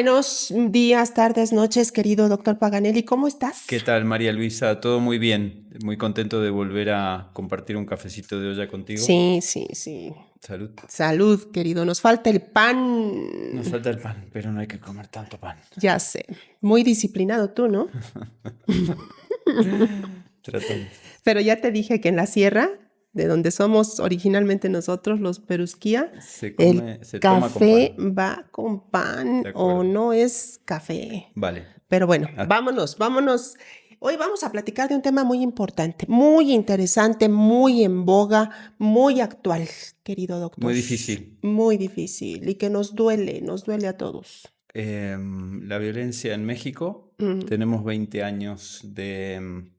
Buenos días, tardes, noches, querido doctor Paganelli. ¿Cómo estás? ¿Qué tal, María Luisa? Todo muy bien. Muy contento de volver a compartir un cafecito de olla contigo. Sí. Salud. Salud, querido. Nos falta el Nos pan. falta el pan, pero no hay que comer tanto pan. Ya sé. Muy disciplinado tú, ¿no? Tratamos. Pero ya te dije que en la sierra, de donde somos originalmente nosotros, los perusquía, Se el toma con café pan. va con pan De o acuerdo. no es café. Vale. Pero bueno, Ah, vámonos. Hoy vamos a platicar de un tema muy importante, muy interesante, muy en boga, muy actual, querido doctor. Muy difícil. Muy difícil y que nos duele a todos. La violencia en México. Mm, Tenemos 20 años de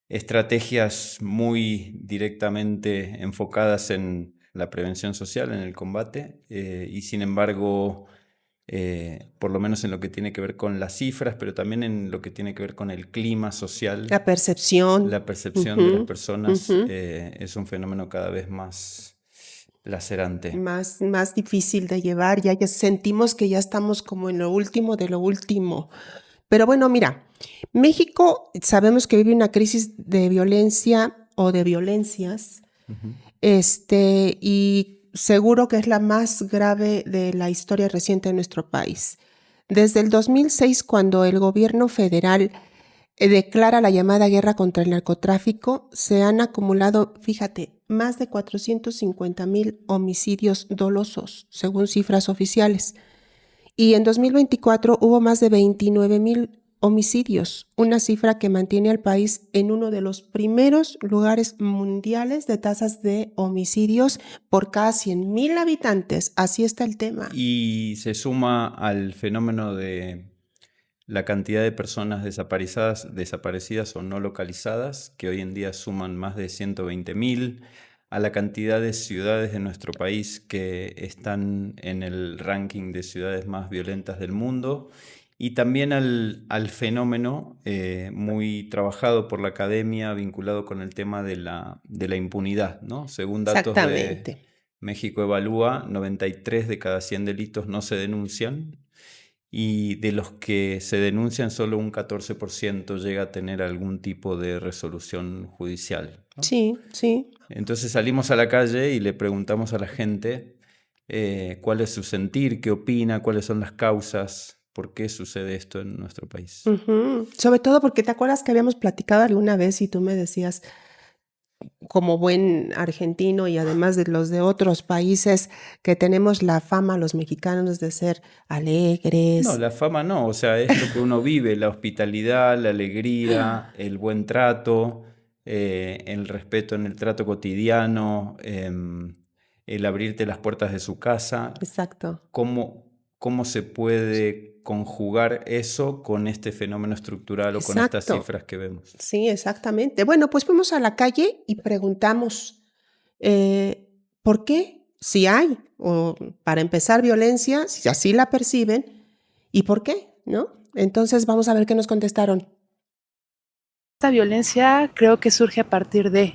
estrategias muy directamente enfocadas en la prevención social, en el combate, y sin embargo, por lo menos en lo que tiene que ver con las cifras, pero también en lo que tiene que ver con el clima social, La percepción. la percepción de las personas, Ujú. es un fenómeno cada vez más lacerante. Más difícil de llevar, ya sentimos que ya estamos como en lo último de lo último. Pero bueno, mira, México sabemos que vive una crisis de violencia o de violencias. Ujú. Y seguro que es la más grave de la historia reciente de nuestro país. Desde el 2006, cuando el gobierno federal declara la llamada guerra contra el narcotráfico, se han acumulado, fíjate, más de 450,000 homicidios dolosos, según cifras oficiales. Y en 2024 hubo más de 29,000 homicidios, una cifra que mantiene al país en uno de los primeros lugares mundiales de tasas de homicidios por cada 100,000 habitantes. Así está el tema. Y se suma al fenómeno de la cantidad de personas desaparecidas o no localizadas, que hoy en día suman más de 120.000, a la cantidad de ciudades de nuestro país que están en el ranking de ciudades más violentas del mundo, y también al fenómeno muy trabajado por la academia vinculado con el tema de la impunidad, ¿no? Según datos de Exactamente. México Evalúa, 93 de cada 100 delitos no se denuncian, y de los que se denuncian solo un 14% llega a tener algún tipo de resolución judicial, ¿no? Sí. Entonces salimos a la calle y le preguntamos a la gente cuál es su sentir, qué opina, cuáles son las causas, por qué sucede esto en nuestro país. Sobre todo porque te acuerdas que habíamos platicado alguna vez y tú me decías, como buen argentino y además de los de otros países, que tenemos la fama los mexicanos de ser No, alegres. la fama no, o sea, es lo que uno vive, la hospitalidad, la alegría, el buen trato, el respeto en el trato cotidiano, el abrirte las puertas de su casa. Exacto. ¿Cómo se puede conjugar eso con este fenómeno estructural o con estas Exacto. cifras que vemos? Sí, exactamente. Bueno, pues fuimos a la calle y preguntamos, ¿por qué? Si hay, o para empezar, violencia, si así la perciben, ¿y por qué? ¿No? Entonces vamos a ver qué nos contestaron. Esta violencia creo que surge a partir de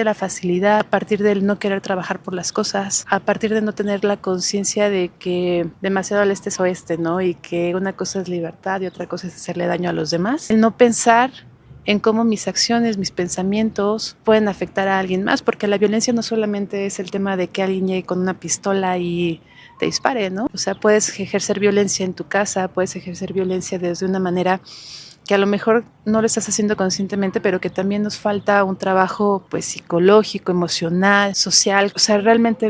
la facilidad, a partir del no querer trabajar por las cosas, a partir de no tener la conciencia de que demasiado al este es oeste, ¿no? Y que una cosa es libertad y otra cosa es hacerle daño a los demás. El no pensar en cómo mis acciones, mis pensamientos pueden afectar a alguien más, porque la violencia no solamente es el tema de que alguien llegue con una pistola y te dispare, ¿no? O sea, puedes ejercer violencia en tu casa, puedes ejercer violencia desde una manera que a lo mejor no lo estás haciendo conscientemente, pero que también nos falta un trabajo pues psicológico, emocional, social, o sea, realmente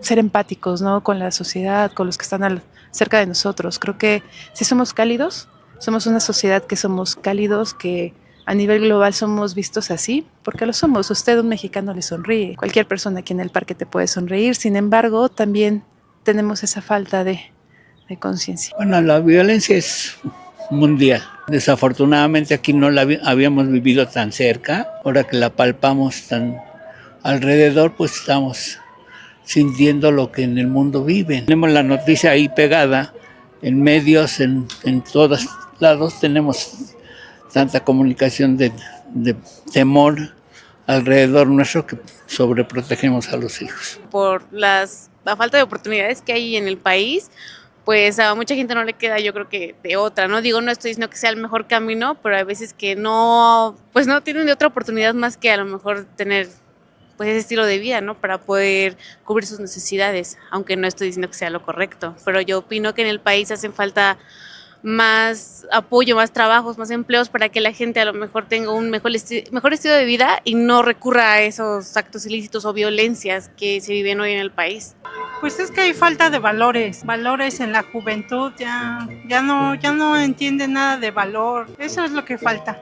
ser empáticos, ¿no? Con la sociedad, con los que están cerca de nosotros. Creo que si somos cálidos, somos una sociedad que somos cálidos, que a nivel global somos vistos así, porque lo somos. Usted, un mexicano, le sonríe. Cualquier persona aquí en el parque te puede sonreír. Sin embargo, también tenemos esa falta de conciencia. Bueno, la violencia es mundial. Desafortunadamente aquí no la habíamos vivido tan cerca. Ahora que la palpamos tan alrededor, pues estamos sintiendo lo que en el mundo viven. Tenemos la noticia ahí pegada en medios, en todos lados. Tenemos tanta comunicación de temor alrededor nuestro que sobreprotegemos a los hijos. Por la falta de oportunidades que hay en el país, pues a mucha gente no le queda, yo creo que de otra, ¿no? Digo, no estoy diciendo que sea el mejor camino, pero hay veces que no, pues no tienen de otra oportunidad más que a lo mejor tener pues ese estilo de vida, ¿no? Para poder cubrir sus necesidades, aunque no estoy diciendo que sea lo correcto, pero yo opino que en el país hacen falta más apoyo, más trabajos, más empleos para que la gente a lo mejor tenga un mejor estilo de vida y no recurra a esos actos ilícitos o violencias que se viven hoy en el país. Pues es que hay falta de valores en la juventud, ya no entienden nada de valor, eso es lo que falta,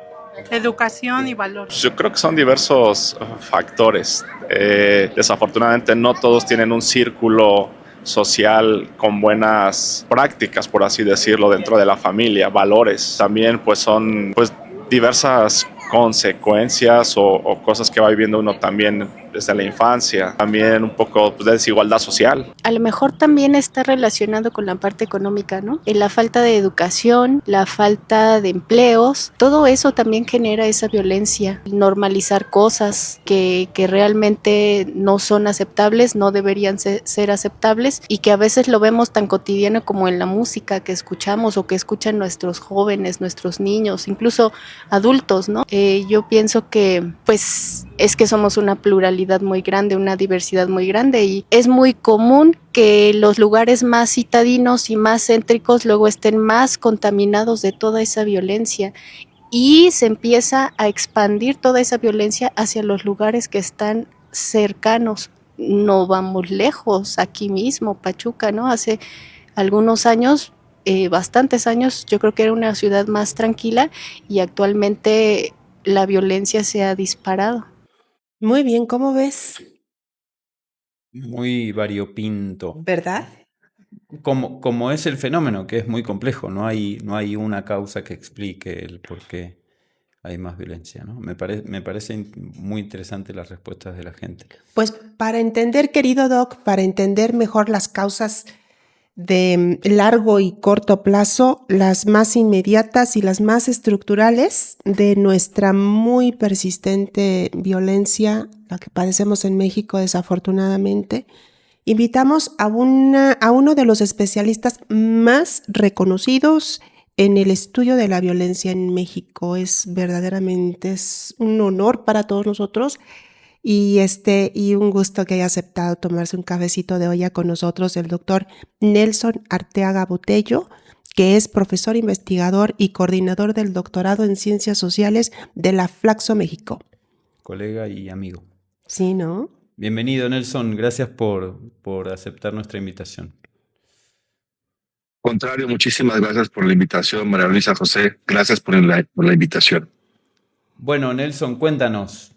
educación y valor. Yo creo que son diversos factores, desafortunadamente no todos tienen un círculo social con buenas prácticas, por así decirlo, dentro de la familia, valores. También pues son pues diversas consecuencias o cosas que va viviendo uno también desde la infancia. También un poco pues, de desigualdad social. A lo mejor también está relacionado con la parte económica, ¿no? La falta de educación, la falta de empleos, todo eso también genera esa violencia. Normalizar cosas que realmente no son aceptables, no deberían ser aceptables y que a veces lo vemos tan cotidiano como en la música que escuchamos o que escuchan nuestros jóvenes, nuestros niños, incluso adultos, ¿no? Yo pienso que pues es que somos una pluralidad muy grande, una diversidad muy grande y es muy común que los lugares más citadinos y más céntricos luego estén más contaminados de toda esa violencia y se empieza a expandir toda esa violencia hacia los lugares que están cercanos. No vamos lejos, aquí mismo, Pachuca, ¿no? Hace algunos años, bastantes años, yo creo que era una ciudad más tranquila y actualmente la violencia se ha disparado. Muy bien, ¿cómo ves? Muy variopinto. ¿Verdad? Como es el fenómeno, que es muy complejo, no hay una causa que explique el por qué hay más violencia, ¿no? Me parece muy interesante las respuestas de la gente. Pues para entender, querido Doc, para entender mejor las causas de largo y corto plazo, las más inmediatas y las más estructurales de nuestra muy persistente violencia, la que padecemos en México desafortunadamente, invitamos a uno de los especialistas más reconocidos en el estudio de la violencia en México. Verdaderamente es un honor para todos nosotros y un gusto que haya aceptado tomarse un cafecito de olla con nosotros el doctor Nelson Arteaga Botello, que es profesor investigador y coordinador del doctorado en Ciencias Sociales de la Flaxo México. Colega y amigo. Sí, ¿no? Bienvenido, Nelson. Gracias por aceptar nuestra invitación. Contrario, muchísimas gracias por la invitación, María Luisa José. Gracias por la invitación. Bueno, Nelson, cuéntanos,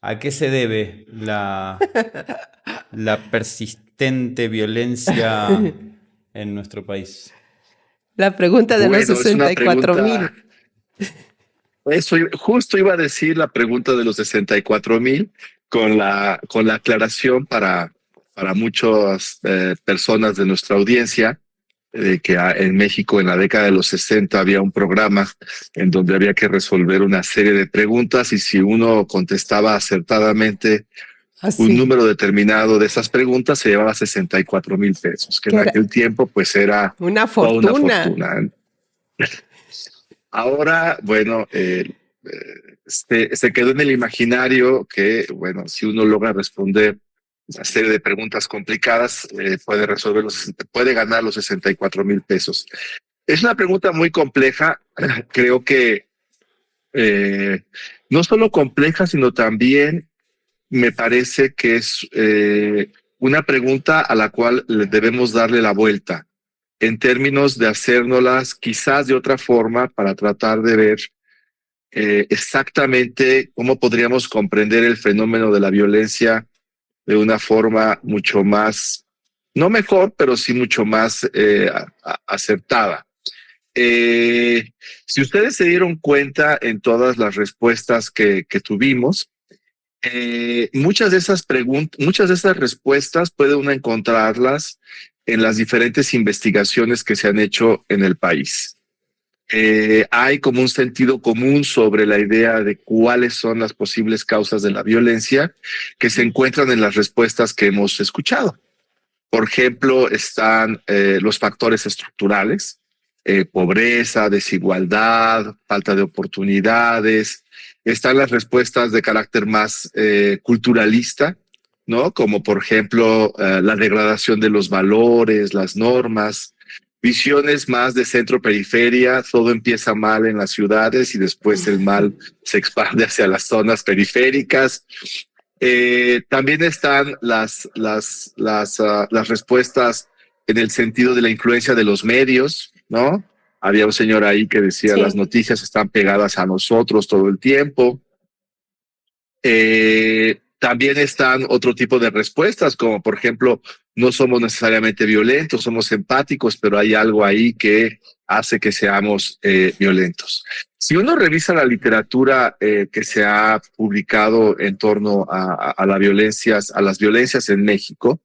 ¿a qué se debe la persistente violencia en nuestro país? La pregunta de los 64,000. Eso justo iba a decir la pregunta de los 64,000 con la aclaración para muchas personas de nuestra audiencia de que en México en la década de los 60 había un programa en donde había que resolver una serie de preguntas y si uno contestaba acertadamente un número determinado de esas preguntas se llevaba 64,000 pesos, que en aquel tiempo pues era una fortuna. Ahora, bueno, se quedó en el imaginario que, bueno, si uno logra responder una serie de preguntas complicadas, puede ganar los 64,000 pesos. Es una pregunta muy compleja. Creo que no solo compleja, sino también me parece que es una pregunta a la cual debemos darle la vuelta en términos de hacérnoslas quizás de otra forma para tratar de ver exactamente cómo podríamos comprender el fenómeno de la violencia de una forma mucho más, no mejor, pero sí mucho más acertada. Si ustedes se dieron cuenta en todas las respuestas que tuvimos, muchas de esas respuestas puede uno encontrarlas en las diferentes investigaciones que se han hecho en el país. Hay como un sentido común sobre la idea de cuáles son las posibles causas de la violencia que se encuentran en las respuestas que hemos escuchado. Por ejemplo, están los factores estructurales, pobreza, desigualdad, falta de oportunidades. Están las respuestas de carácter más culturalista, ¿no? Como por ejemplo la degradación de los valores, las normas, visiones más de centro-periferia, todo empieza mal en las ciudades y después el mal se expande hacia las zonas periféricas. También están las respuestas en el sentido de la influencia de los medios, ¿no? Había un señor ahí que decía, Sí. las noticias están pegadas a nosotros todo el tiempo. También están otro tipo de respuestas, como por ejemplo, no somos necesariamente violentos, somos empáticos, pero hay algo ahí que hace que seamos violentos. Si uno revisa la literatura que se ha publicado en torno a las violencias en México,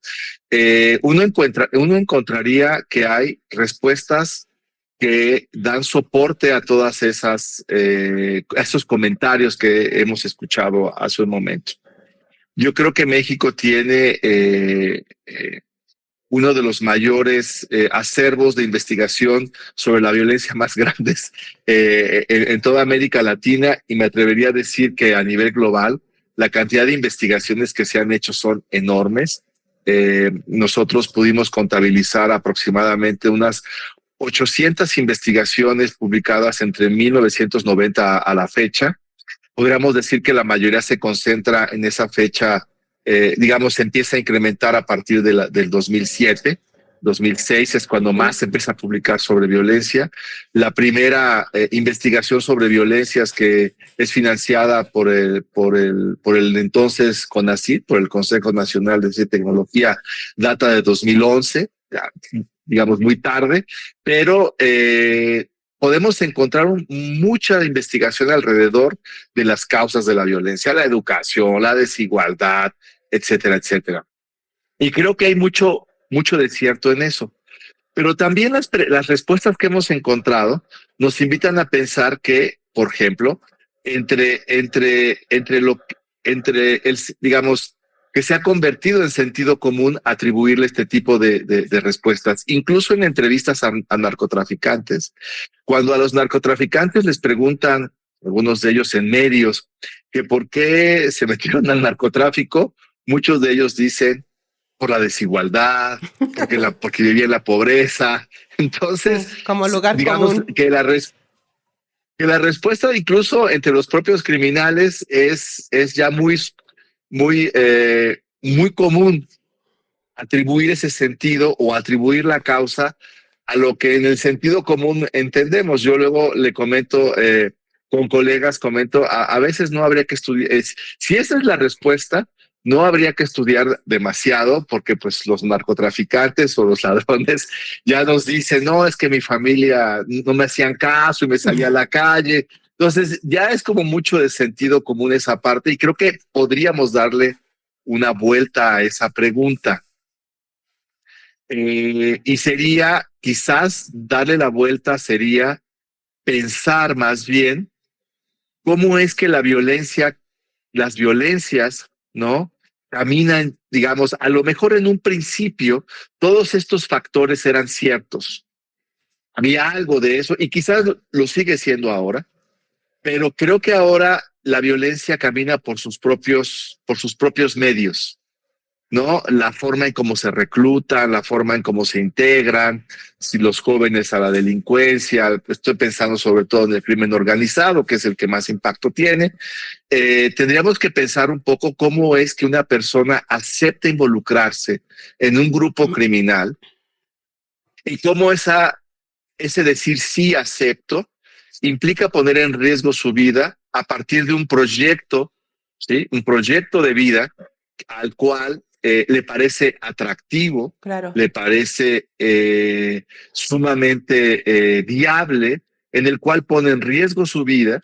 uno encontraría que hay respuestas que dan soporte a todas esos comentarios que hemos escuchado hace un momento. Yo creo que México tiene uno de los mayores acervos de investigación sobre la violencia más grandes en toda América Latina, y me atrevería a decir que a nivel global la cantidad de investigaciones que se han hecho son enormes. Nosotros pudimos contabilizar aproximadamente unas 800 investigaciones publicadas entre 1990 a la fecha. Podríamos decir que la mayoría se concentra en esa fecha, digamos, se empieza a incrementar a partir del 2007. 2006 es cuando más se empieza a publicar sobre violencia. La primera investigación sobre violencias que es financiada por el entonces CONACYT, por el Consejo Nacional de Ciencia y Tecnología, data de 2011, digamos muy tarde, pero podemos encontrar mucha investigación alrededor de las causas de la violencia, la educación, la desigualdad, etcétera, etcétera. Y creo que hay mucho de cierto en eso. Pero también las respuestas que hemos encontrado nos invitan a pensar que, por ejemplo, digamos, que se ha convertido en sentido común atribuirle este tipo de respuestas, incluso en entrevistas a narcotraficantes. Cuando a los narcotraficantes les preguntan, algunos de ellos en medios, que por qué se metieron al narcotráfico, muchos de ellos dicen por la desigualdad, porque vivía en la pobreza. Entonces, como lugar digamos común. que la respuesta incluso entre los propios criminales es ya muy común atribuir ese sentido o atribuir la causa a lo que en el sentido común entendemos. Yo luego le comento con colegas, a veces no habría que estudiar. Si esa es la respuesta, no habría que estudiar demasiado, porque pues los narcotraficantes o los ladrones ya nos dicen, no, es que mi familia no me hacían caso y me salía a la calle. Entonces ya es como mucho de sentido común esa parte, y creo que podríamos darle una vuelta a esa pregunta. Y sería, quizás darle la vuelta sería pensar más bien cómo es que las violencias, ¿no? Caminan, digamos, a lo mejor en un principio todos estos factores eran ciertos. Había algo de eso y quizás lo sigue siendo ahora, pero creo que ahora la violencia camina por sus propios medios, ¿no? La forma en cómo se reclutan, la forma en cómo se integran, si los jóvenes a la delincuencia. Estoy pensando sobre todo en el crimen organizado, que es el que más impacto tiene. Tendríamos que pensar un poco cómo es que una persona acepta involucrarse en un grupo criminal y cómo ese decir sí acepto implica poner en riesgo su vida a partir de un proyecto, ¿sí? Un proyecto de vida al cual le parece atractivo, Claro. le parece sumamente viable, en el cual pone en riesgo su vida,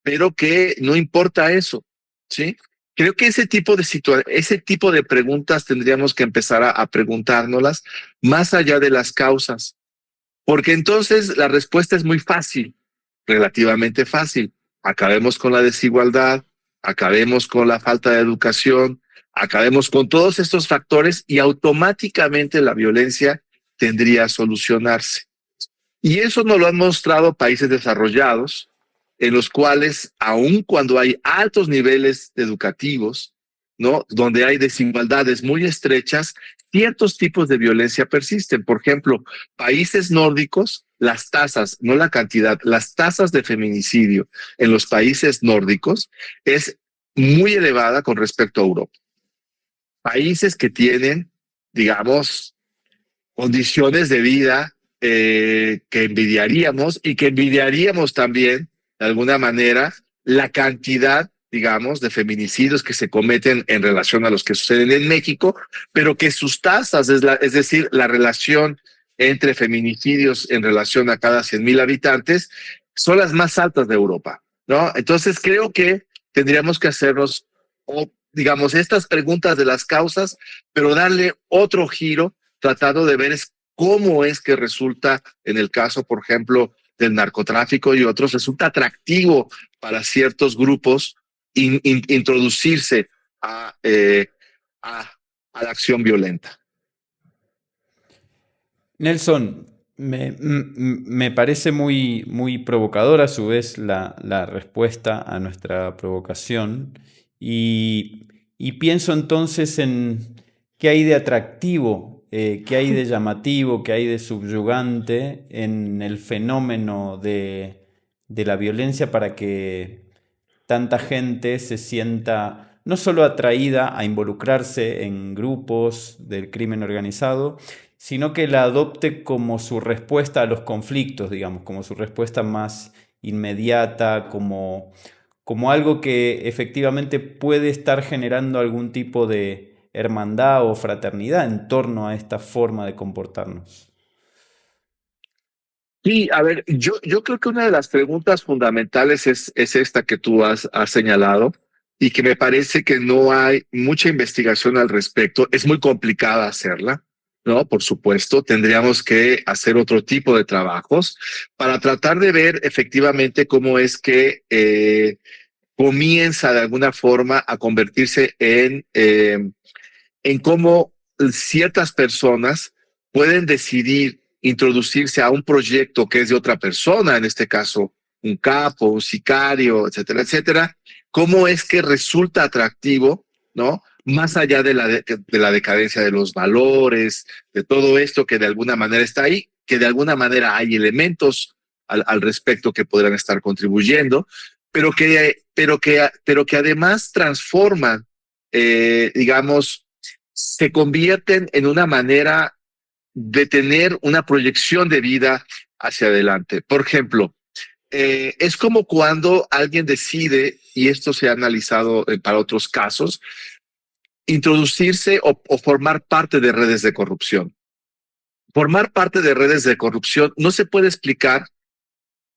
pero que no importa eso, ¿sí? Creo que ese tipo de preguntas tendríamos que empezar a preguntárnoslas más allá de las causas, porque entonces la respuesta es muy fácil, relativamente fácil. Acabemos con la desigualdad, acabemos con la falta de educación, acabemos con todos estos factores y automáticamente la violencia tendría a solucionarse. Y eso nos lo han mostrado países desarrollados, en los cuales, aun cuando hay altos niveles educativos, ¿no? Donde hay desigualdades muy estrechas, ciertos tipos de violencia persisten. Por ejemplo, países nórdicos, las tasas, no la cantidad, las tasas de feminicidio en los países nórdicos es muy elevada con respecto a Europa. Países que tienen, digamos, condiciones de vida que envidiaríamos y que envidiaríamos también, de alguna manera, la cantidad, digamos, de feminicidios que se cometen en relación a los que suceden en México, pero que sus tasas, es decir, la relación entre feminicidios en relación a cada 100,000 habitantes, son las más altas de Europa, ¿no? Entonces creo que tendríamos que hacernos, digamos, estas preguntas de las causas, pero darle otro giro, tratando de ver cómo es que resulta, en el caso, por ejemplo, del narcotráfico y otros, resulta atractivo para ciertos grupos introducirse a la acción violenta. Nelson, me parece muy provocadora a su vez la respuesta a nuestra provocación y pienso entonces en qué hay de atractivo, qué hay de llamativo, qué hay de subyugante en el fenómeno de la violencia para que tanta gente se sienta no solo atraída a involucrarse en grupos del crimen organizado, sino que la adopte como su respuesta a los conflictos, digamos, como su respuesta más inmediata, como algo que efectivamente puede estar generando algún tipo de hermandad o fraternidad en torno a esta forma de comportarnos. Sí, a ver, yo creo que una de las preguntas fundamentales es esta que tú has señalado y que me parece que no hay mucha investigación al respecto. Es muy complicada hacerla, ¿no? Por supuesto, tendríamos que hacer otro tipo de trabajos para tratar de ver efectivamente cómo es que comienza de alguna forma a convertirse en cómo ciertas personas pueden decidir introducirse a un proyecto que es de otra persona, en este caso un capo, un sicario, etcétera, etcétera, cómo es que resulta atractivo, ¿no? Más allá de la decadencia de los valores, de todo esto que de alguna manera está ahí, que de alguna manera hay elementos al respecto que podrán estar contribuyendo, pero que además transforman, digamos, se convierten en una manera de tener una proyección de vida hacia adelante. Por ejemplo, es como cuando alguien decide, y esto se ha analizado para otros casos, introducirse o formar parte de redes de corrupción. Formar parte de redes de corrupción no se puede explicar,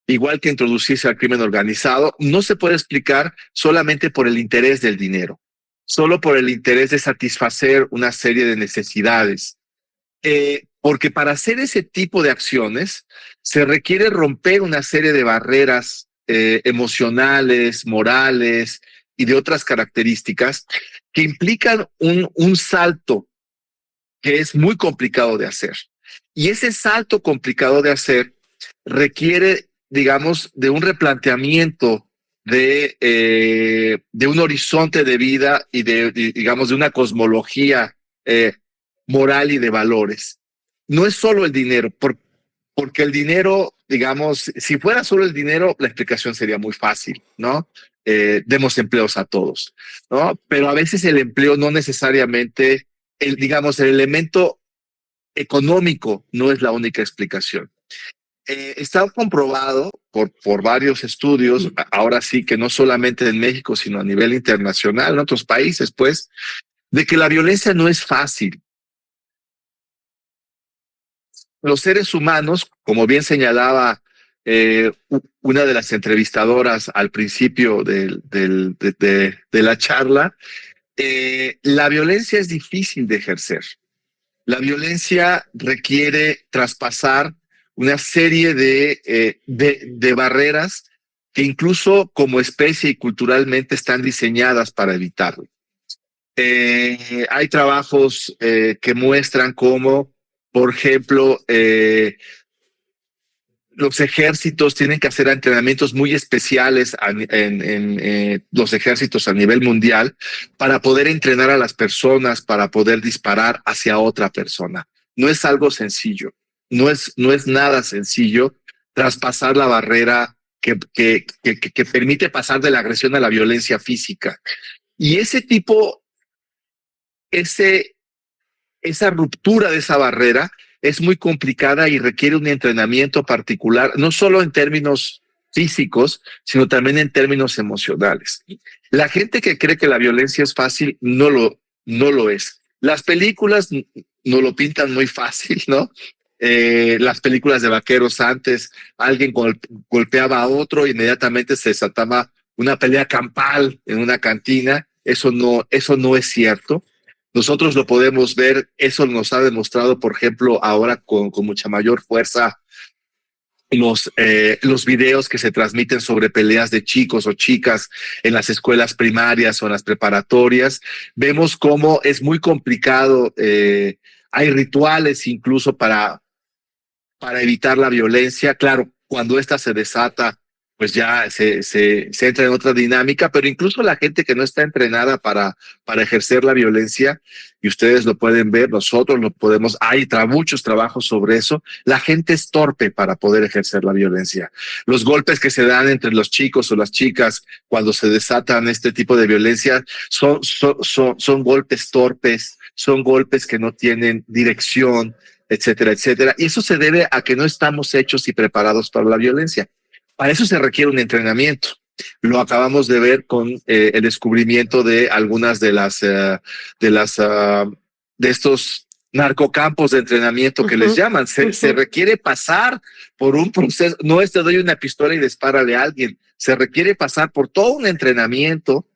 igual que introducirse al crimen organizado, no se puede explicar solamente por el interés del dinero, solo por el interés de satisfacer una serie de necesidades. Porque para hacer ese tipo de acciones se requiere romper una serie de barreras emocionales, morales y de otras características que implican un salto que es muy complicado de hacer. Y ese salto complicado de hacer requiere, digamos, de un replanteamiento de un horizonte de vida y digamos, de una cosmología moral y de valores. No es solo el dinero, porque el dinero, digamos, si fuera solo el dinero, la explicación sería muy fácil, ¿no? Demos empleos a todos, ¿no? Pero a veces el empleo no necesariamente, digamos, el elemento económico no es la única explicación. Está comprobado por varios estudios, ahora sí que no solamente en México, sino a nivel internacional, en otros países, pues, de que la violencia no es fácil. Los seres humanos, como bien señalaba una de las entrevistadoras al principio de la charla, la violencia es difícil de ejercer. La violencia requiere traspasar una serie de barreras que incluso como especie y culturalmente están diseñadas para evitarlo. Hay trabajos que muestran cómo, por ejemplo, los ejércitos tienen que hacer entrenamientos muy especiales en los ejércitos a nivel mundial para poder entrenar a las personas, para poder disparar hacia otra persona. No es algo sencillo, no es nada sencillo traspasar la barrera que permite pasar de la agresión a la violencia física. Y esa ruptura de esa barrera es muy complicada y requiere un entrenamiento particular, no solo en términos físicos, sino también en términos emocionales. La gente que cree que la violencia es fácil no lo es. Las películas no lo pintan muy fácil, ¿no? Las películas de vaqueros antes, alguien golpeaba a otro, inmediatamente se desataba una pelea campal en una cantina. Eso no es cierto. Nosotros lo podemos ver, eso nos ha demostrado, por ejemplo, ahora con mucha mayor fuerza los videos que se transmiten sobre peleas de chicos o chicas en las escuelas primarias o en las preparatorias. Vemos cómo es muy complicado, hay rituales incluso para evitar la violencia. Claro, cuando esta se desata, pues ya se entra en otra dinámica, pero incluso la gente que no está entrenada para ejercer la violencia, y ustedes lo pueden ver, nosotros lo podemos, hay muchos trabajos sobre eso, la gente es torpe para poder ejercer la violencia. Los golpes que se dan entre los chicos o las chicas cuando se desatan este tipo de violencia son golpes torpes, son golpes que no tienen dirección, etcétera, etcétera. Y eso se debe a que no estamos hechos y preparados para la violencia. Para eso se requiere un entrenamiento. Lo acabamos de ver con el descubrimiento de algunas de estos narcocampos de entrenamiento que les llaman. Se requiere pasar por un proceso. No es te doy una pistola y dispárale a alguien. Se requiere pasar por todo un entrenamiento.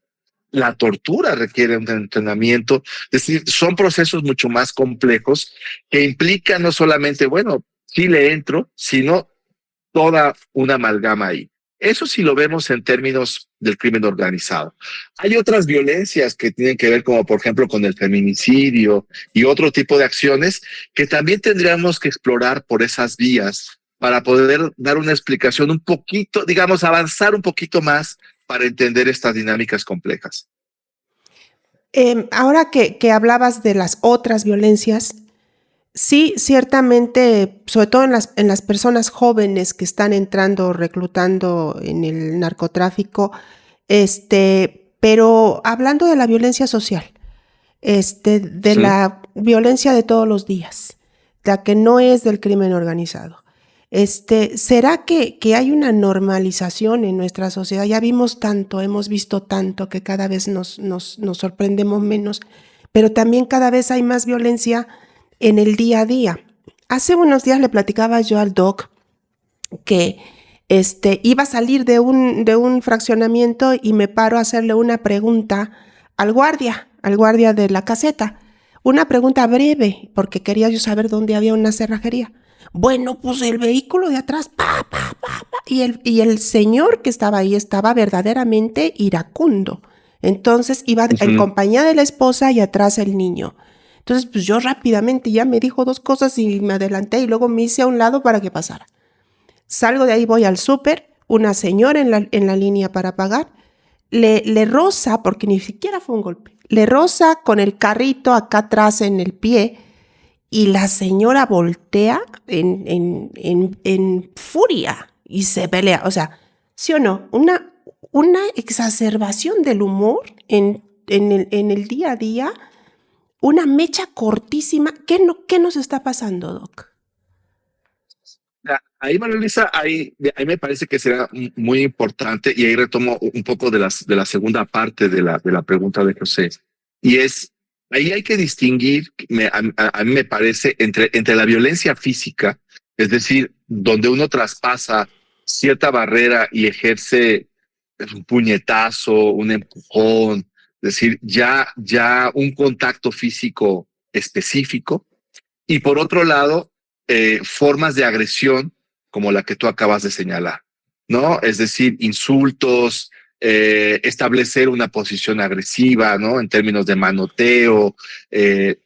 La tortura requiere un entrenamiento, es decir, son procesos mucho más complejos que implican no solamente, bueno, sí le entro, sino toda una amalgama ahí. Eso sí lo vemos en términos del crimen organizado. Hay otras violencias que tienen que ver, como por ejemplo con el feminicidio y otro tipo de acciones que también tendríamos que explorar por esas vías para poder dar una explicación un poquito, digamos, avanzar un poquito más para entender estas dinámicas complejas. Ahora que hablabas de las otras violencias, sí, ciertamente, sobre todo en las personas jóvenes que están entrando, reclutando en el narcotráfico, pero hablando de la violencia social, de Sí. la violencia de todos los días, la que no es del crimen organizado. ¿Será que hay una normalización en nuestra sociedad? Ya vimos tanto, hemos visto tanto que cada vez nos sorprendemos menos, pero también cada vez hay más violencia en el día a día. Hace unos días le platicaba yo al doc que iba a salir de un fraccionamiento y me paro a hacerle una pregunta al guardia de la caseta. Una pregunta breve, porque quería yo saber dónde había una cerrajería. Bueno, pues el vehículo de atrás, y el señor que estaba ahí estaba verdaderamente iracundo. Entonces iba en compañía de la esposa y atrás el niño. Entonces, pues yo rápidamente ya me dijo dos cosas y me adelanté y luego me hice a un lado para que pasara. Salgo de ahí, voy al súper, una señora en la línea para pagar, le roza, porque ni siquiera fue un golpe, le roza con el carrito acá atrás en el pie y la señora voltea en furia y se pelea. O sea, ¿sí o no? Una exacerbación del humor en el día a día, una mecha cortísima. ¿Qué nos está pasando, Doc? Ahí, María Luisa, ahí me parece que será muy importante, y ahí retomo un poco de la segunda parte de la pregunta de José. Y es, ahí hay que distinguir, a mí me parece, entre la violencia física, es decir, donde uno traspasa cierta barrera y ejerce un puñetazo, un empujón, es decir, ya un contacto físico específico, y por otro lado, formas de agresión como la que tú acabas de señalar, ¿no? Es decir, insultos, establecer una posición agresiva, ¿no? En términos de manoteo,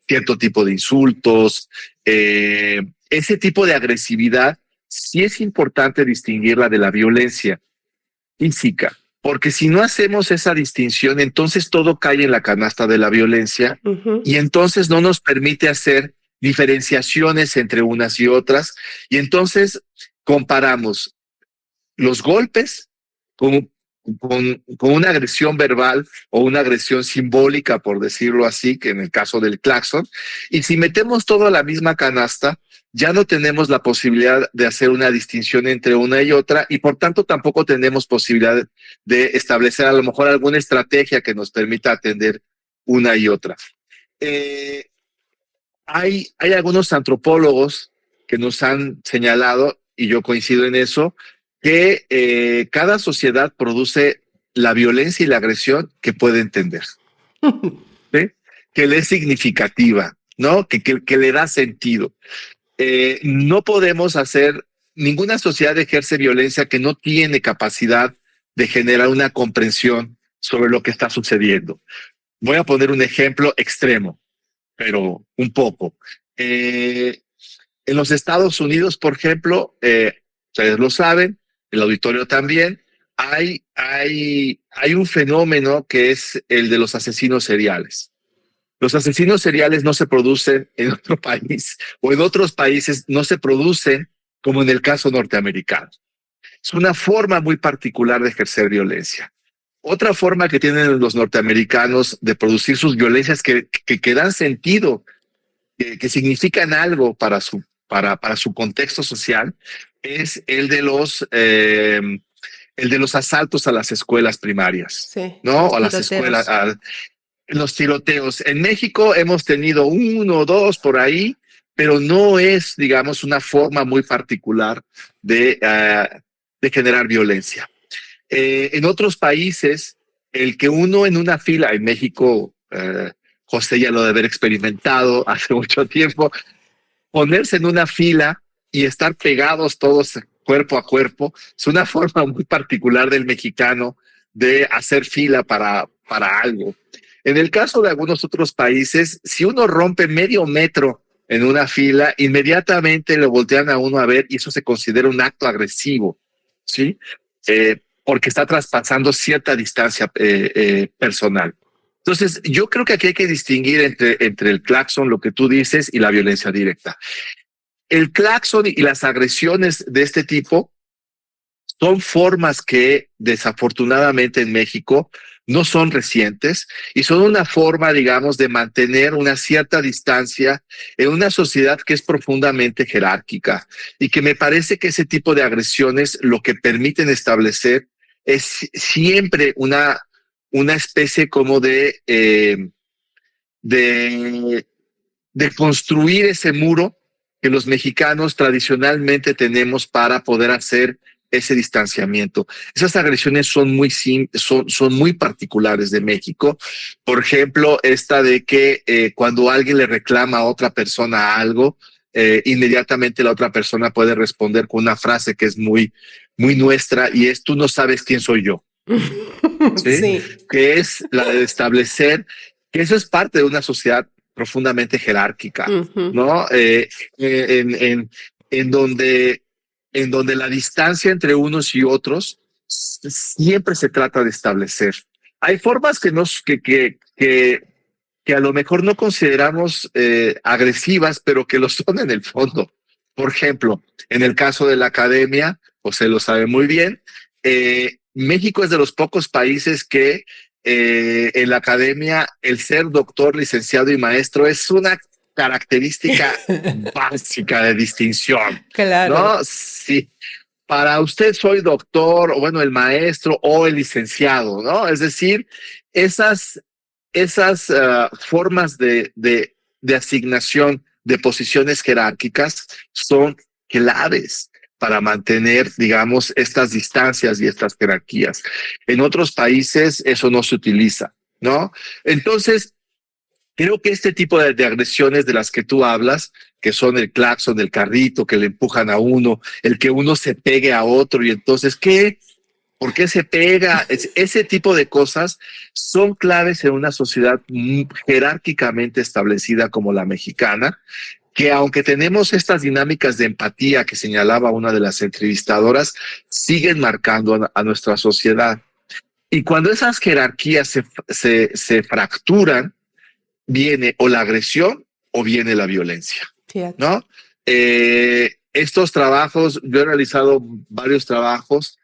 cierto tipo de insultos. Ese tipo de agresividad sí es importante distinguirla de la violencia física, porque si no hacemos esa distinción, entonces todo cae en la canasta de la violencia y entonces no nos permite hacer diferenciaciones entre unas y otras, y entonces comparamos los golpes con una agresión verbal o una agresión simbólica, por decirlo así, que en el caso del claxon, y si metemos todo a la misma canasta, ya no tenemos la posibilidad de hacer una distinción entre una y otra, y por tanto tampoco tenemos posibilidad de establecer a lo mejor alguna estrategia que nos permita atender una y otra. Hay algunos antropólogos que nos han señalado, y yo coincido en eso, que cada sociedad produce la violencia y la agresión que puede entender, ¿sí? Que le es significativa, ¿no? Que le da sentido. No podemos hacer, ninguna sociedad ejerce violencia que no tiene capacidad de generar una comprensión sobre lo que está sucediendo. Voy a poner un ejemplo extremo, pero un poco. En los Estados Unidos, por ejemplo, ustedes lo saben, el auditorio también, hay un fenómeno que es el de los asesinos seriales. Los asesinos seriales no se producen en otro país o en otros países no se producen como en el caso norteamericano. Es una forma muy particular de ejercer violencia. Otra forma que tienen los norteamericanos de producir sus violencias que dan sentido, que significan algo para su contexto social, es el de los asaltos a las escuelas primarias, Sí, ¿no? A las tiroteos. escuelas, los tiroteos. En México hemos tenido 1 o 2 por ahí, pero no es, digamos, una forma muy particular de generar violencia. En otros países, el que uno en una fila, en México, José ya lo debe haber experimentado hace mucho tiempo, ponerse en una fila y estar pegados todos cuerpo a cuerpo, es una forma muy particular del mexicano de hacer fila para algo. En el caso de algunos otros países, si uno rompe medio metro en una fila, inmediatamente lo voltean a uno a ver y eso se considera un acto agresivo, ¿sí? Porque está traspasando cierta distancia personal. Entonces, yo creo que aquí hay que distinguir entre el claxon, lo que tú dices, y la violencia directa. El claxon y las agresiones de este tipo son formas que desafortunadamente en México no son recientes y son una forma, digamos, de mantener una cierta distancia en una sociedad que es profundamente jerárquica y que me parece que ese tipo de agresiones lo que permiten establecer es siempre una especie como de construir ese muro que los mexicanos tradicionalmente tenemos para poder hacer ese distanciamiento. Esas agresiones son muy particulares de México. Por ejemplo, esta de que cuando alguien le reclama a otra persona algo, inmediatamente la otra persona puede responder con una frase que es muy nuestra y es: tú no sabes quién soy yo. ¿Sí? Sí. Que es la de establecer que eso es parte de una sociedad profundamente jerárquica, ¿no? En donde la distancia entre unos y otros siempre se trata de establecer. Hay formas que a lo mejor no consideramos agresivas, pero que lo son en el fondo. Por ejemplo, en el caso de la academia, José lo sabe muy bien, México es de los pocos países que en la academia el ser doctor, licenciado y maestro es una característica básica de distinción. Claro. ¿No? Sí. Para usted soy doctor, o bueno, el maestro o el licenciado, ¿no? Es decir, esas formas de asignación de posiciones jerárquicas son claves para mantener, digamos, estas distancias y estas jerarquías. En otros países eso no se utiliza, ¿no? Entonces, creo que este tipo de agresiones de las que tú hablas, que son el claxon, el carrito, que le empujan a uno, el que uno se pegue a otro y entonces, ¿qué ¿Por qué se pega? Ese tipo de cosas son claves en una sociedad jerárquicamente establecida como la mexicana, que aunque tenemos estas dinámicas de empatía que señalaba una de las entrevistadoras, siguen marcando a nuestra sociedad. Y cuando esas jerarquías se fracturan, viene o la agresión o viene la violencia, ¿no? Estos trabajos, yo he realizado varios trabajos,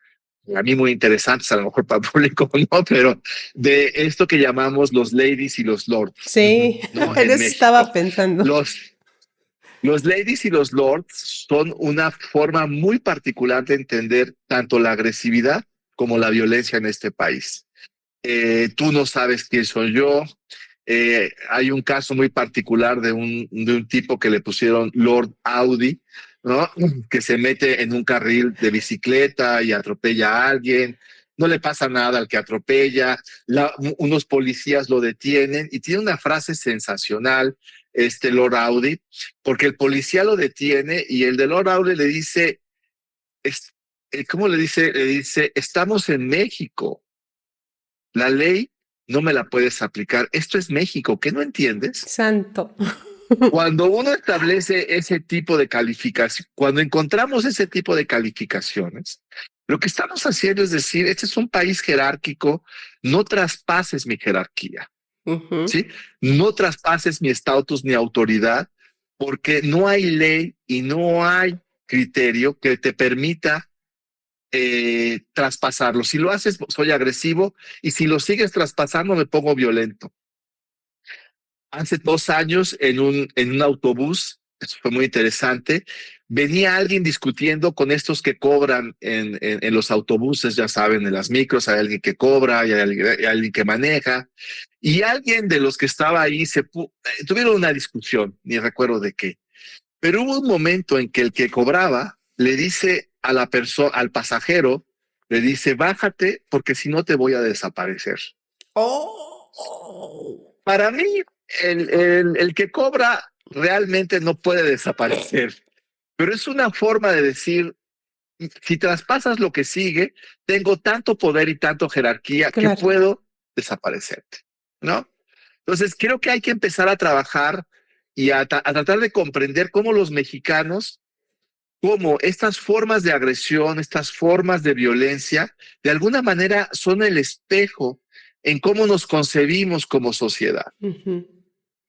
a mí muy interesantes, a lo mejor para el público no, pero de esto que llamamos los ladies y los lords. Sí, ¿no? en eso estaba pensando. Los ladies y los lords son una forma muy particular de entender tanto la agresividad como la violencia en este país. Tú no sabes quién soy yo. Hay un caso muy particular de un tipo que le pusieron Lord Audi, ¿no? Que se mete en un carril de bicicleta y atropella a alguien. No le pasa nada al que atropella. Unos policías lo detienen y tiene una frase sensacional, Lord Audi, porque el policía lo detiene y el de Lord Audi le dice, ¿cómo le dice? Le dice, estamos en México. La ley no me la puedes aplicar. Esto es México, ¿qué no entiendes? Santo. Cuando uno establece ese tipo de calificación, cuando encontramos ese tipo de calificaciones, lo que estamos haciendo es decir, este es un país jerárquico, no traspases mi jerarquía, ¿sí? No traspases mi estatus ni autoridad, porque no hay ley y no hay criterio que te permita traspasarlo. Si lo haces, soy agresivo, y si lo sigues traspasando, me pongo violento. Hace 2 años en un autobús, eso fue muy interesante, venía alguien discutiendo con estos que cobran en los autobuses, ya saben, en las micros, hay alguien que cobra, hay alguien que maneja, y alguien de los que estaba ahí tuvieron una discusión, ni recuerdo de qué, pero hubo un momento en que el que cobraba le dice a la persona, al pasajero, le dice, bájate porque si no te voy a desaparecer. Para mí, el que cobra realmente no puede desaparecer, pero es una forma de decir, si traspasas lo que sigue, tengo tanto poder y tanto jerarquía que puedo desaparecerte, ¿no? Entonces, creo que hay que empezar a trabajar y a tratar de comprender cómo los mexicanos, cómo estas formas de agresión, estas formas de violencia, de alguna manera son el espejo en cómo nos concebimos como sociedad.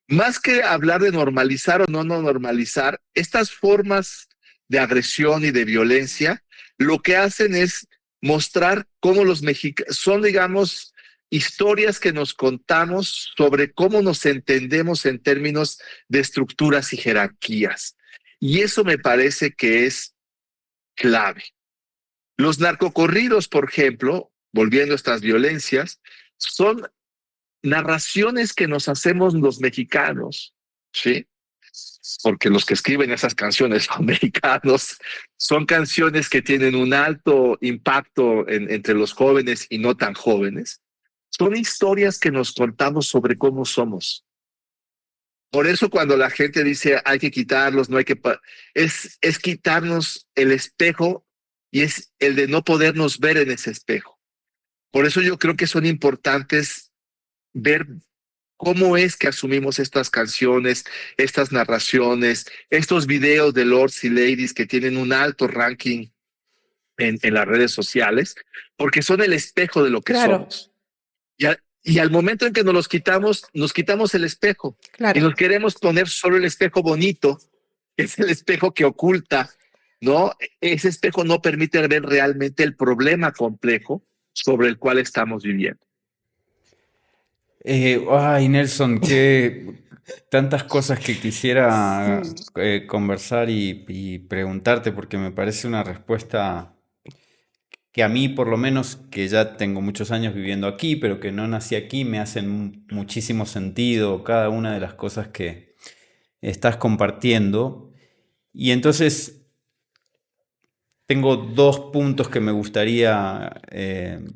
Más que hablar de normalizar o no normalizar, estas formas de agresión y de violencia, lo que hacen es mostrar cómo los mexicanos son, digamos, historias que nos contamos sobre cómo nos entendemos en términos de estructuras y jerarquías. Y eso me parece que es clave. Los narcocorridos, por ejemplo, volviendo a estas violencias, son narraciones que nos hacemos los mexicanos, ¿sí? Porque los que escriben esas canciones son mexicanos, son canciones que tienen un alto impacto entre los jóvenes y no tan jóvenes. Son historias que nos contamos sobre cómo somos. Por eso cuando la gente dice hay que quitarlos, no hay que... Es quitarnos el espejo y es el de no podernos ver en ese espejo. Por eso yo creo que son importantes ver cómo es que asumimos estas canciones, estas narraciones, estos videos de lords y ladies que tienen un alto ranking en las redes sociales, porque son el espejo de lo que somos. Y al momento en que nos quitamos el espejo y nos queremos poner solo el espejo bonito, es el espejo que oculta, ¿no? Ese espejo no permite ver realmente el problema complejo sobre el cual estamos viviendo. Ay, Nelson, que tantas cosas que quisiera conversar y preguntarte, porque me parece una respuesta que a mí, por lo menos, que ya tengo muchos años viviendo aquí, pero que no nací aquí, me hacen muchísimo sentido cada una de las cosas que estás compartiendo. Y entonces tengo 2 puntos que me gustaría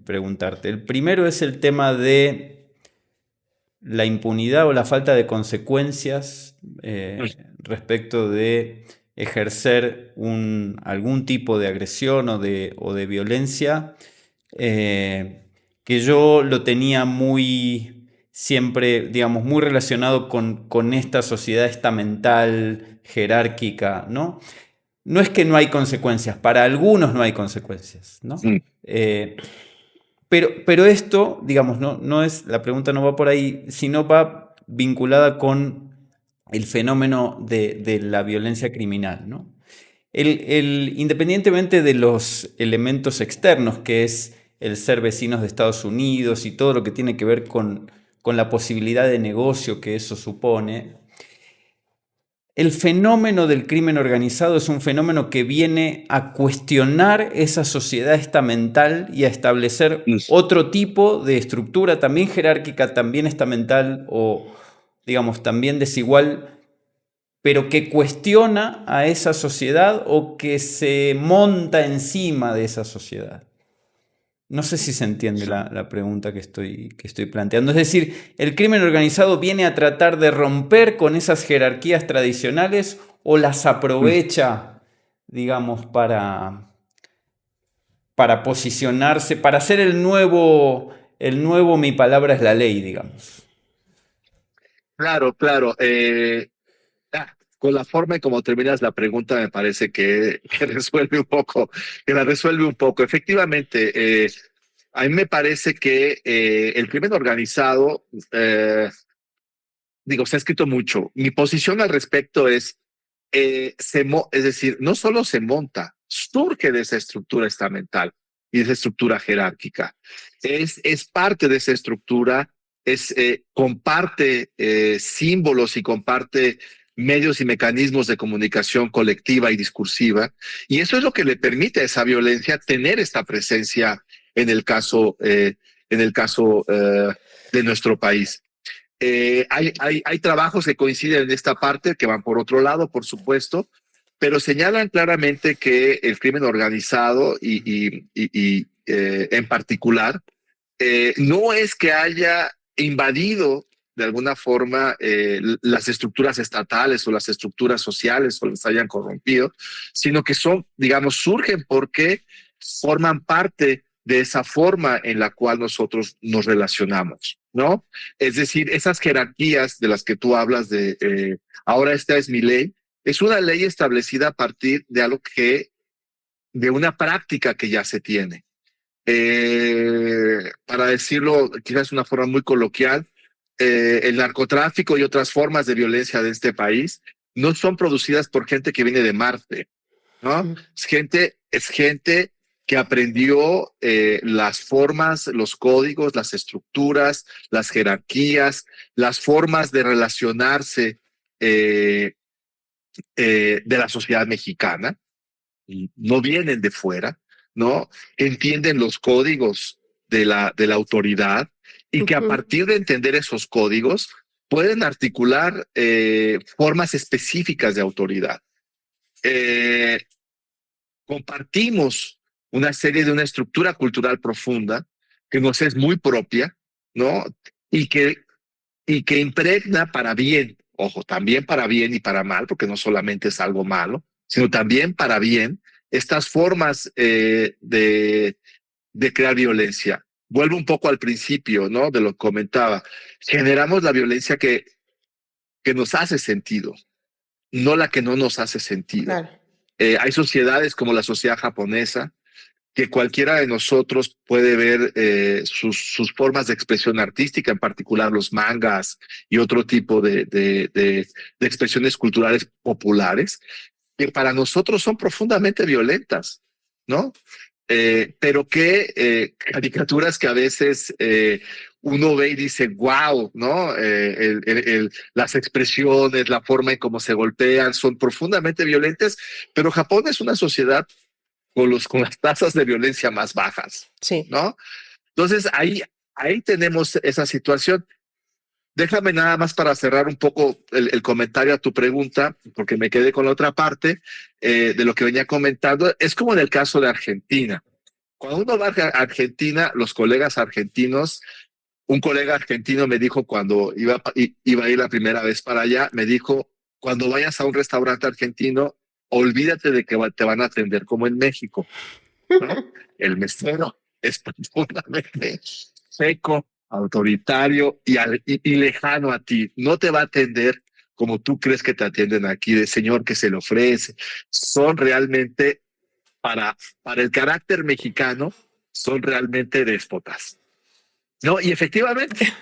preguntarte. El primero es el tema de la impunidad o la falta de consecuencias respecto de ejercer algún tipo de agresión o de violencia que yo lo tenía muy, siempre, digamos, muy relacionado con esta sociedad estamental, jerárquica, ¿no? No es que no hay consecuencias, para algunos no hay consecuencias, ¿no? Pero esto, digamos, no es, la pregunta no va por ahí, sino va vinculada con el fenómeno de la violencia criminal, ¿no? Independientemente de los elementos externos, que es el ser vecinos de Estados Unidos y todo lo que tiene que ver con la posibilidad de negocio que eso supone, el fenómeno del crimen organizado es un fenómeno que viene a cuestionar esa sociedad estamental y a establecer otro tipo de estructura también jerárquica, también estamental o, digamos, también desigual, pero que cuestiona a esa sociedad o que se monta encima de esa sociedad. No sé si se entiende la pregunta que estoy planteando. Es decir, ¿el crimen organizado viene a tratar de romper con esas jerarquías tradicionales o las aprovecha, digamos, para posicionarse, para hacer el nuevo mi palabra es la ley, digamos? Claro, claro. Con la forma en cómo terminas la pregunta me parece que resuelve un poco, que la resuelve un poco. Efectivamente, a mí me parece que el crimen organizado, digo, se ha escrito mucho. Mi posición al respecto es, es decir, no solo se monta, surge de esa estructura estamental y de esa estructura jerárquica. Es parte de esa estructura, comparte símbolos y comparte medios y mecanismos de comunicación colectiva y discursiva, y eso es lo que le permite a esa violencia tener esta presencia en el caso de nuestro país. Hay trabajos que coinciden en esta parte, que van por otro lado, por supuesto, pero señalan claramente que el crimen organizado en particular no es que haya invadido de alguna forma las estructuras estatales o las estructuras sociales o las hayan corrompido, sino que son, digamos, surgen porque forman parte de esa forma en la cual nosotros nos relacionamos, ¿no? Es decir, esas jerarquías de las que tú hablas de ahora esta es mi ley, es una ley establecida a partir de algo de una práctica que ya se tiene. Para decirlo quizás de una forma muy coloquial, el narcotráfico y otras formas de violencia de este país no son producidas por gente que viene de Marte, ¿no? Es gente que aprendió las formas, los códigos, las estructuras, las jerarquías, las formas de relacionarse de la sociedad mexicana. No vienen de fuera, ¿no? Entienden los códigos de la autoridad y que a partir de entender esos códigos pueden articular formas específicas de autoridad. Compartimos una estructura cultural profunda que nos es muy propia, ¿no? Y que impregna para bien, ojo, también para bien y para mal, porque no solamente es algo malo, sino también para bien, estas formas de crear violencia. Vuelvo un poco al principio, ¿no? De lo que comentaba. Generamos la violencia que nos hace sentido, no la que no nos hace sentido. Claro. Hay sociedades como la sociedad japonesa, que cualquiera de nosotros puede ver sus formas de expresión artística, en particular los mangas y otro tipo de expresiones culturales populares, que para nosotros son profundamente violentas, ¿no? Pero que caricaturas que a veces uno ve y dice, wow, ¿no? Las expresiones, la forma en cómo se golpean son profundamente violentas, pero Japón es una sociedad con las tasas de violencia más bajas, Sí. ¿no? Entonces ahí tenemos esa situación. Déjame nada más para cerrar un poco el comentario a tu pregunta, porque me quedé con la otra parte de lo que venía comentando. Es como en el caso de Argentina. Cuando uno va a Argentina, los colegas argentinos, un colega argentino me dijo cuando iba a ir la primera vez para allá, me dijo, cuando vayas a un restaurante argentino, olvídate de que te van a atender como en México, ¿no? El mesero es profundamente seco, autoritario y lejano a ti. No te va a atender como tú crees que te atienden aquí, de señor que se le ofrece. Son realmente, para el carácter mexicano, son realmente déspotas. No, y efectivamente,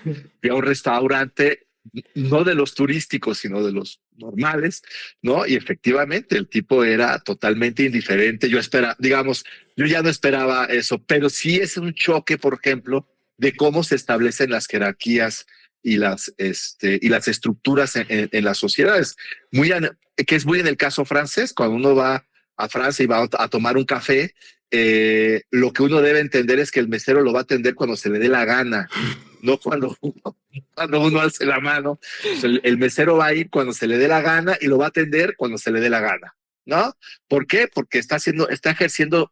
fui a un restaurante, no de los turísticos, sino de los normales, ¿no? Y efectivamente, el tipo era totalmente indiferente. Yo ya no esperaba eso, pero sí es un choque, por ejemplo, de cómo se establecen las jerarquías y las estructuras en las sociedades. Que es muy en el caso francés, cuando uno va a Francia y va a tomar un café, lo que uno debe entender es que el mesero lo va a atender cuando se le dé la gana, no cuando uno alce la mano. O sea, el mesero va a ir cuando se le dé la gana y lo va a atender cuando se le dé la gana, ¿no? ¿Por qué? Porque está ejerciendo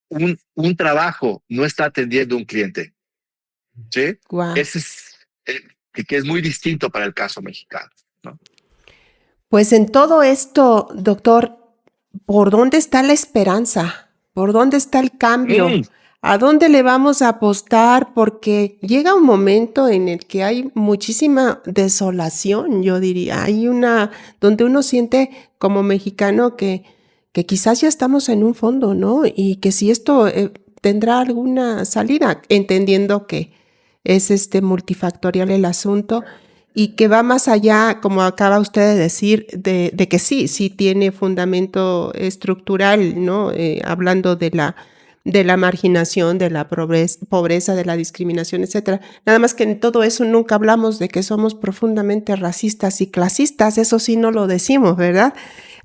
un trabajo, no está atendiendo un cliente, ¿sí? Guau. Ese es, que es muy distinto para el caso mexicano, ¿no? Pues en todo esto, doctor, ¿por dónde está la esperanza? ¿Por dónde está el cambio? Mm. ¿A dónde le vamos a apostar? Porque llega un momento en el que hay muchísima desolación, yo diría. Donde uno siente como mexicano que quizás ya estamos en un fondo, ¿no? Y que si esto tendrá alguna salida, entendiendo que es multifactorial el asunto y que va más allá, como acaba usted de decir, de que sí tiene fundamento estructural, ¿no? Hablando de la marginación, de la pobreza, de la discriminación, etcétera. Nada más que en todo eso nunca hablamos de que somos profundamente racistas y clasistas, eso sí no lo decimos, ¿verdad?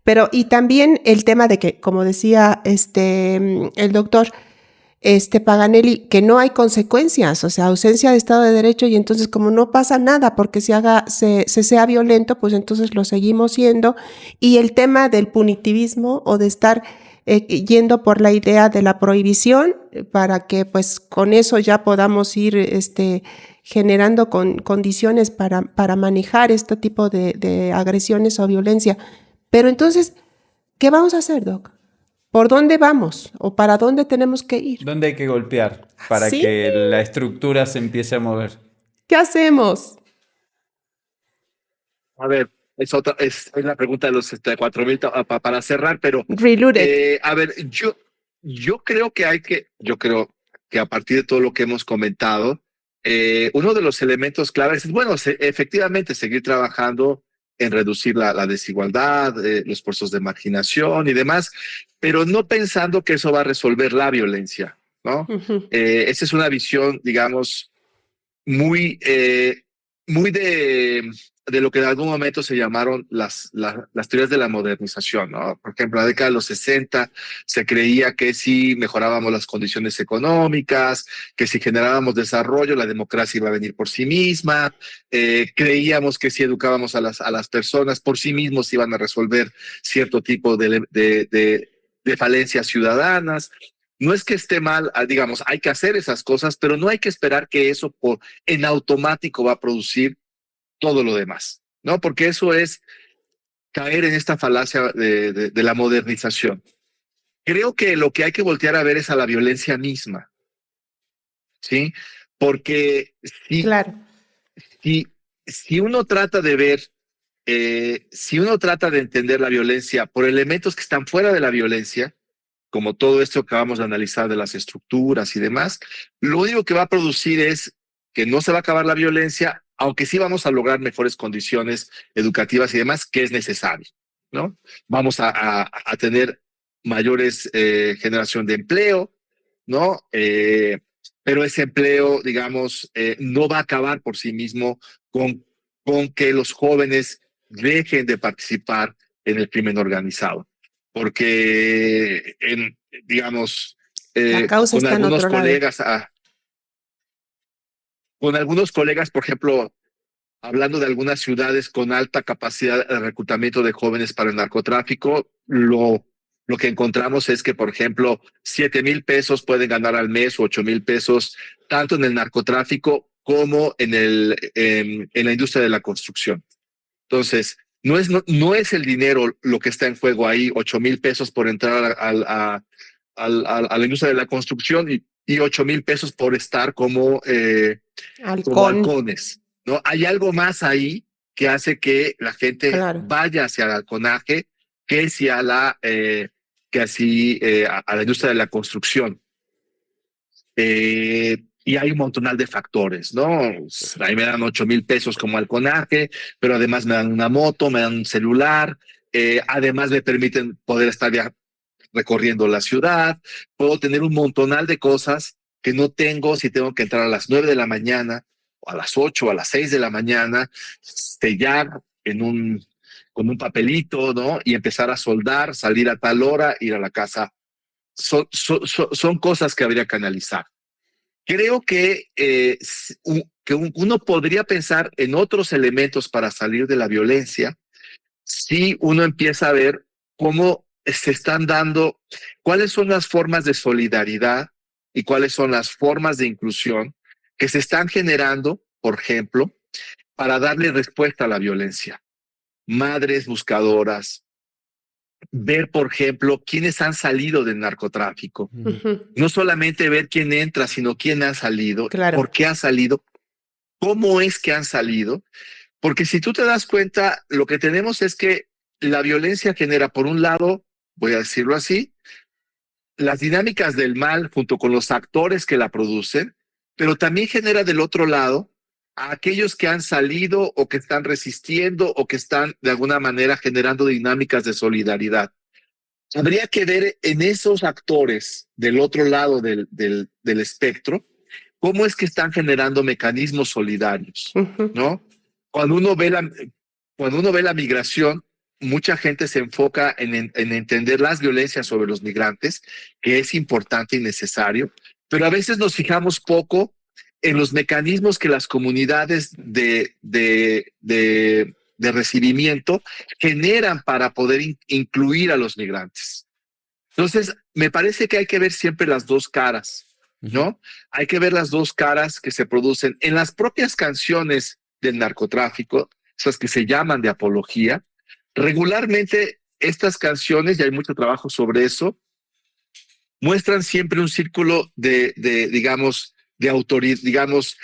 Pero, y también el tema de que, como decía el doctor, Paganelli, que no hay consecuencias, o sea, ausencia de Estado de Derecho, y entonces como no pasa nada porque se sea violento, pues entonces lo seguimos siendo. Y el tema del punitivismo o de estar yendo por la idea de la prohibición para que pues con eso ya podamos ir generando condiciones para manejar este tipo de agresiones o violencia. Pero entonces, ¿qué vamos a hacer, Doc? ¿Por dónde vamos o para dónde tenemos que ir? ¿Dónde hay que golpear para ¿Sí? que la estructura se empiece a mover? ¿Qué hacemos? A ver, es la pregunta de los 4,000 para cerrar, pero Reloaded. a ver, yo creo que a partir de todo lo que hemos comentado, uno de los elementos claves es, bueno, efectivamente seguir trabajando en reducir la desigualdad, los procesos de marginación y demás, pero no pensando que eso va a resolver la violencia, ¿no? Ujú. Esa es una visión, digamos, muy de lo que en algún momento se llamaron las teorías de la modernización, ¿no? Por ejemplo, en la década de los 60 se creía que si mejorábamos las condiciones económicas, que si generábamos desarrollo, la democracia iba a venir por sí misma. Creíamos que si educábamos a las personas, por sí mismos iban a resolver cierto tipo de falencias ciudadanas. No es que esté mal, digamos, hay que hacer esas cosas, pero no hay que esperar que eso en automático va a producir todo lo demás, ¿no? Porque eso es caer en esta falacia de la modernización. Creo que lo que hay que voltear a ver es a la violencia misma, ¿sí? Porque Claro. si uno trata de ver, si uno trata de entender la violencia por elementos que están fuera de la violencia, como todo esto que acabamos de analizar de las estructuras y demás, lo único que va a producir es que no se va a acabar la violencia, aunque sí vamos a lograr mejores condiciones educativas y demás, que es necesario, ¿no? Vamos a tener mayores generación de empleo, ¿no? Pero ese empleo, digamos, no va a acabar por sí mismo con que los jóvenes dejen de participar en el crimen organizado. Porque, digamos, La causa con está en algunos otro lado. colegas, por ejemplo, hablando de algunas ciudades con alta capacidad de reclutamiento de jóvenes para el narcotráfico, lo que encontramos es que, por ejemplo, 7,000 pesos pueden ganar al mes o 8,000 pesos, tanto en el narcotráfico como en la industria de la construcción. Entonces, no es el dinero lo que está en juego ahí, 8,000 pesos por entrar a la industria de la construcción, y y 8,000 pesos por estar como Halcón. halcones, ¿no? Hay algo más ahí que hace que la gente Claro. vaya hacia el halconaje que hacia a la industria de la construcción. Y hay un montonal de factores, ¿no? Ahí me dan 8,000 pesos como halconaje, pero además me dan una moto, me dan un celular, además me permiten poder estar recorriendo la ciudad, puedo tener un montonal de cosas que no tengo si tengo que entrar a las 9 de la mañana, o a las 8, o a las 6 de la mañana, sellar con un papelito, ¿no? Y empezar a soldar, salir a tal hora, ir a la casa. Son cosas que habría que analizar. Creo que, uno podría pensar en otros elementos para salir de la violencia si uno empieza a ver cómo se están dando, cuáles son las formas de solidaridad y cuáles son las formas de inclusión que se están generando, por ejemplo, para darle respuesta a la violencia. Madres buscadoras, ver, por ejemplo, quiénes han salido del narcotráfico. Ujú. No solamente ver quién entra, sino quién ha salido, Claro. por qué ha salido, cómo es que han salido. Porque si tú te das cuenta, lo que tenemos es que la violencia genera, por un lado, voy a decirlo así, las dinámicas del mal junto con los actores que la producen, pero también genera del otro lado a aquellos que han salido o que están resistiendo o que están de alguna manera generando dinámicas de solidaridad. Habría que ver en esos actores del otro lado del espectro cómo es que están generando mecanismos solidarios, Ujú. ¿no? Cuando uno ve la migración, mucha gente se enfoca en entender las violencias sobre los migrantes, que es importante y necesario, pero a veces nos fijamos poco en los mecanismos que las comunidades de recibimiento generan para poder incluir a los migrantes. Entonces, me parece que hay que ver siempre las dos caras, ¿no? Hay que ver las dos caras que se producen en las propias canciones del narcotráfico, esas que se llaman de apología. Regularmente estas canciones, y hay mucho trabajo sobre eso, muestran siempre un círculo digamos, de autoridad, digamos,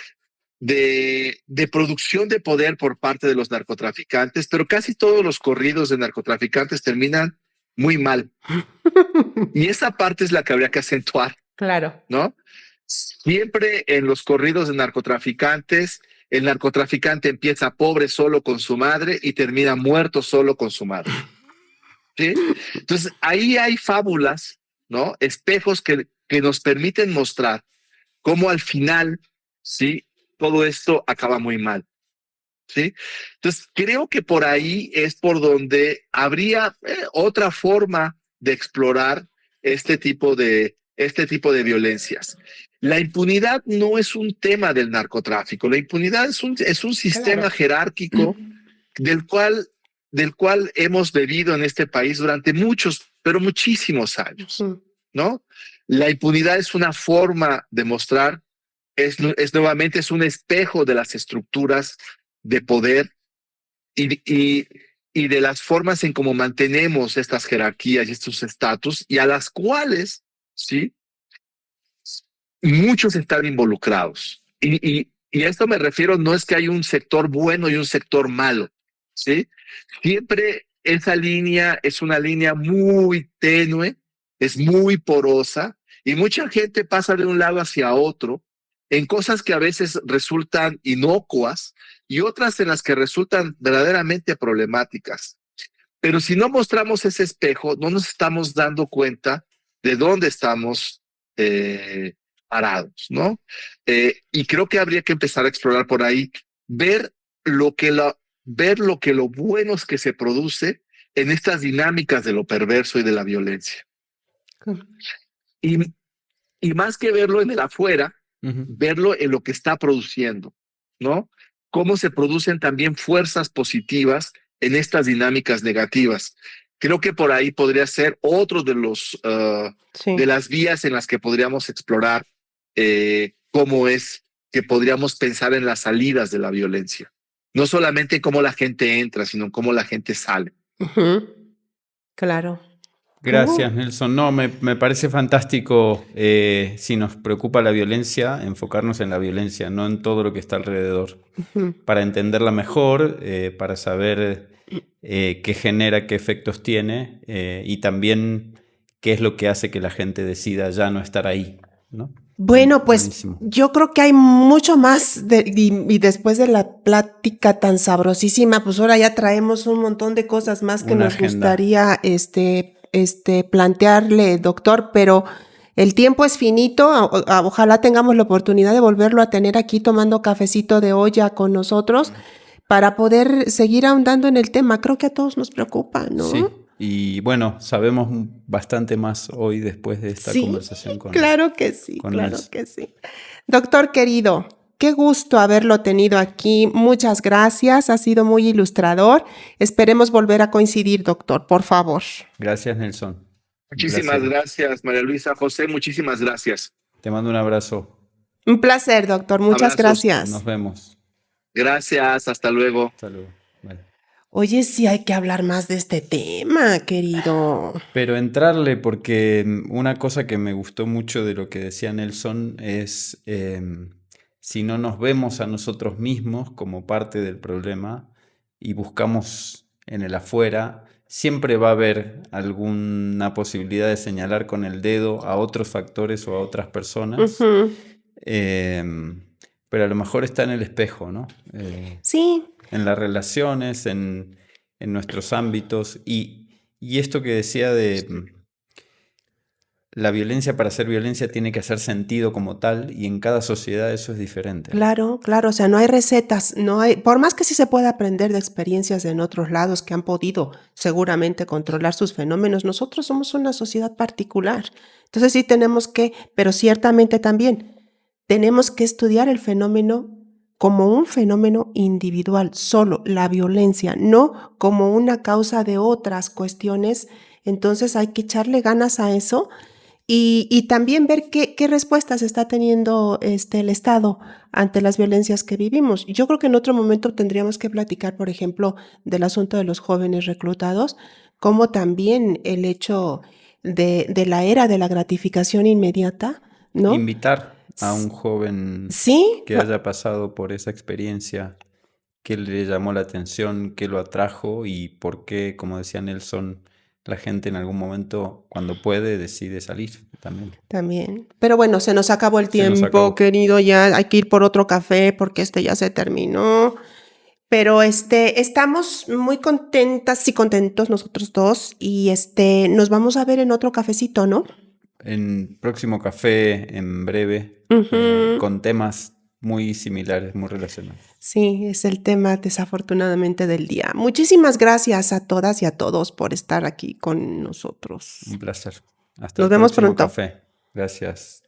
de producción de poder por parte de los narcotraficantes, pero casi todos los corridos de narcotraficantes terminan muy mal. Y esa parte es la que habría que acentuar, Claro. ¿no? Siempre en los corridos de narcotraficantes, el narcotraficante empieza pobre solo con su madre y termina muerto solo con su madre. ¿Sí? Entonces, ahí hay fábulas, ¿no? Espejos que nos permiten mostrar cómo al final, ¿sí? Todo esto acaba muy mal. ¿Sí? Entonces, creo que por ahí es por donde habría otra forma de explorar este tipo de violencias. La impunidad no es un tema del narcotráfico, la impunidad es un sistema Claro. jerárquico del cual hemos bebido en este país durante muchos, pero muchísimos años, Ujú. ¿no? La impunidad es una forma de mostrar, nuevamente es un espejo de las estructuras de poder y de las formas en cómo mantenemos estas jerarquías y estos estatus y a las cuales, ¿sí? Muchos están involucrados. Y a esto me refiero, no es que hay un sector bueno y un sector malo, ¿sí? Siempre esa línea es una línea muy tenue, es muy porosa y mucha gente pasa de un lado hacia otro en cosas que a veces resultan inocuas y otras en las que resultan verdaderamente problemáticas. Pero si no mostramos ese espejo, no nos estamos dando cuenta de dónde estamos parados, ¿no? Y creo que habría que empezar a explorar por ahí, ver lo que lo bueno es que se produce en estas dinámicas de lo perverso y de la violencia. Y, y más que verlo en el afuera, verlo en lo que está produciendo, ¿no? Cómo se producen también fuerzas positivas en estas dinámicas negativas. Creo que por ahí podría ser otro de de las vías en las que podríamos explorar cómo es que podríamos pensar en las salidas de la violencia. No solamente cómo la gente entra, sino cómo la gente sale. Ujú. Claro. Gracias, Nelson. No, me parece fantástico, si nos preocupa la violencia, enfocarnos en la violencia, no en todo lo que está alrededor, para entenderla mejor, para saber qué genera, qué efectos tiene, y también qué es lo que hace que la gente decida ya no estar ahí, ¿no? Bueno, pues Buenísimo. yo creo que hay mucho más y después de la plática tan sabrosísima, pues ahora ya traemos un montón de cosas más que Una nos agenda. gustaría plantearle, doctor, pero el tiempo es finito. Ojalá tengamos la oportunidad de volverlo a tener aquí tomando cafecito de olla con nosotros para poder seguir ahondando en el tema. Creo que a todos nos preocupa, ¿no? Sí, y bueno, sabemos bastante más hoy después de esta Sí, conversación con claro que sí, con claro Nelson. que sí. Doctor querido, qué gusto haberlo tenido aquí. Muchas gracias, ha sido muy ilustrador. Esperemos volver a coincidir, doctor, por favor. Gracias, Nelson. Un Muchísimas placer. gracias, María Luisa. José, muchísimas gracias. Te mando un abrazo. Un placer, doctor. Muchas Abrazos. gracias. Nos vemos. Gracias, hasta luego. Hasta luego. Bye. Oye, sí hay que hablar más de este tema, querido. Pero entrarle, porque una cosa que me gustó mucho de lo que decía Nelson es, si no nos vemos a nosotros mismos como parte del problema y buscamos en el afuera, siempre va a haber alguna posibilidad de señalar con el dedo a otros factores o a otras personas, Ujú. pero a lo mejor está en el espejo, ¿no? Sí, En las relaciones, en nuestros ámbitos. Y esto que decía de la violencia, para ser violencia tiene que hacer sentido como tal, y en cada sociedad eso es diferente. claro, claro. O sea, no hay recetas, no hay, por más que sí se pueda aprender de experiencias en otros lados que han podido seguramente controlar sus fenómenos, nosotros somos una sociedad particular. Entonces sí tenemos que, pero ciertamente también tenemos que estudiar el fenómeno como un fenómeno individual, solo la violencia, no como una causa de otras cuestiones. Entonces hay que echarle ganas a eso y también ver qué respuestas está teniendo el Estado ante las violencias que vivimos. Yo creo que en otro momento tendríamos que platicar, por ejemplo, del asunto de los jóvenes reclutados, como también el hecho de la era de la gratificación inmediata, ¿no? Invitar a un joven Sí, que haya pasado por esa experiencia, qué le llamó la atención, qué lo atrajo y por qué, como decía Nelson, la gente en algún momento, cuando puede, decide salir también. también. Pero bueno, se nos acabó el Se nos tiempo, acabó. querido, ya hay que ir por otro café porque ya se terminó. Pero estamos muy contentas y contentos nosotros dos y nos vamos a ver en otro cafecito, ¿no? En próximo café, en breve, Ujú. con temas muy similares, muy relacionados. Sí, es el tema desafortunadamente del día. Muchísimas gracias a todas y a todos por estar aquí con nosotros. Un placer. Hasta Nos el vemos próximo pronto. café. Gracias.